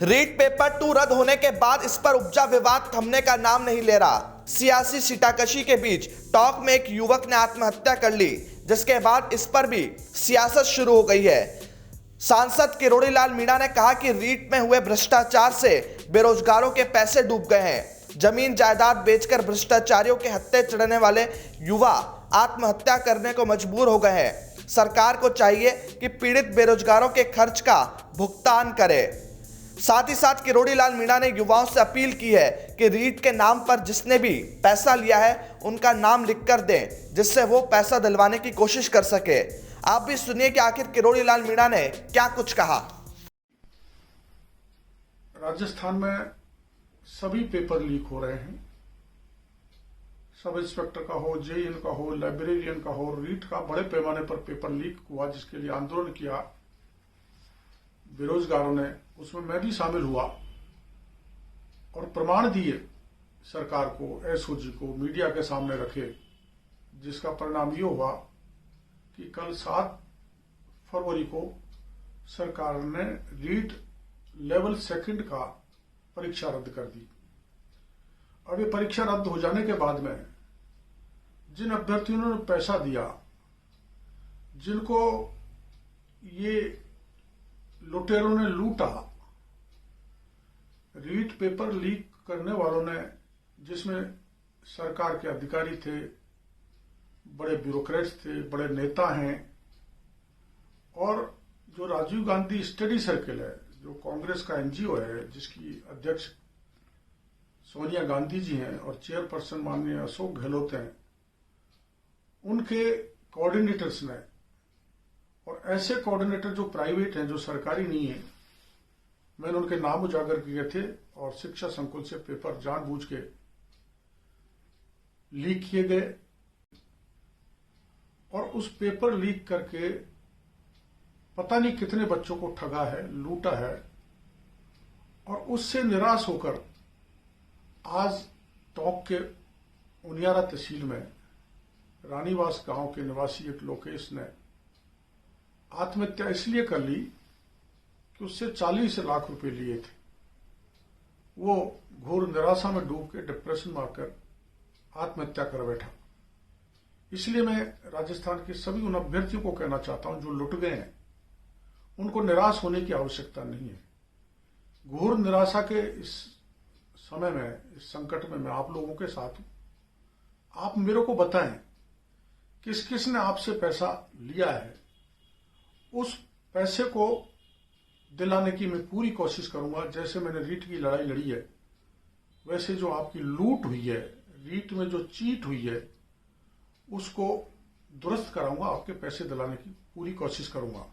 REET paper 2 रद्द होने के बाद इस पर उपजा विवाद थमने का नाम नहीं ले रहा। सियासी सीटाकशी के बीच टॉक में एक युवक ने आत्महत्या कर ली, जिसके बाद इस पर भी सियासत शुरू हो गई है। सांसद किरोड़ी लाल मीणा ने कहा कि रीट में हुए भ्रष्टाचार से बेरोजगारों के पैसे डूब गए हैं। जमीन जायदाद बेचकर भ्रष्टाचारियों के हत्थे चढ़ने वाले युवा आत्महत्या करने को मजबूर हो गए हैं। सरकार को चाहिए कि पीड़ित बेरोजगारों के खर्च का भुगतान करे। साथ ही साथ किरोड़ी लाल मीणा ने युवाओं से अपील की है कि रीट के नाम पर जिसने भी पैसा लिया है उनका नाम लिख कर दें, जिससे वो पैसा दिलवाने की कोशिश कर सके। आप भी सुनिए कि आखिर किरोड़ी लाल मीणा ने क्या कुछ कहा। राजस्थान में सभी पेपर लीक हो रहे हैं। सब इंस्पेक्टर का हो, जेईएन का हो, लाइब्रेरियन का हो, रीट का बड़े पैमाने पर पेपर लीक हुआ, जिसके लिए आंदोलन किया बेरोजगारों ने। उसमें मैं भी शामिल हुआ और प्रमाण दिए सरकार को, एसओजी को, मीडिया के सामने रखे, जिसका परिणाम ये हुआ कि कल 7 फरवरी को सरकार ने रीट लेवल 2 का परीक्षा रद्द कर दी। अब ये परीक्षा रद्द हो जाने के बाद में जिन अभ्यर्थियों ने पैसा दिया, जिनको ये लुटेरों ने लूटा, रीट पेपर लीक करने वालों ने, जिसमें सरकार के अधिकारी थे, बड़े ब्यूरोक्रेट्स थे, बड़े नेता हैं, और जो राजीव गांधी स्टडी सर्किल है, जो कांग्रेस का एनजीओ है, जिसकी अध्यक्ष सोनिया गांधी जी हैं और चेयरपर्सन माननीय अशोक गहलोत हैं, उनके कोऑर्डिनेटर्स ने, और ऐसे कोऑर्डिनेटर जो प्राइवेट हैं, जो सरकारी नहीं है, मैंने उनके नाम उजागर किए थे और शिक्षा संकुल से पेपर जानबूझ के लीक किए गए। और उस पेपर लीक करके पता नहीं कितने बच्चों को ठगा है, लूटा है। और उससे निराश होकर आज टोंक के उनियारा तहसील में रानीवास गांव के निवासी एक लोकेश ने आत्महत्या इसलिए कर ली कि उससे 40 लाख रुपए लिए थे। वो घोर निराशा में डूब के डिप्रेशन में आकर आत्महत्या कर बैठा। इसलिए मैं राजस्थान के सभी उन अभ्यर्थियों को कहना चाहता हूं जो लुट गए हैं, उनको निराश होने की आवश्यकता नहीं है। घोर निराशा के इस समय में, इस संकट में मैं आप लोगों के साथ हूं। आप मेरे को बताएं किस किस ने आपसे पैसा लिया है। उस पैसे को दिलाने की मैं पूरी कोशिश करूंगा। जैसे मैंने रीट की लड़ाई लड़ी है, वैसे जो आपकी लूट हुई है, रीट में जो चीट हुई है, उसको दुरुस्त कराऊंगा, आपके पैसे दिलाने की पूरी कोशिश करूंगा।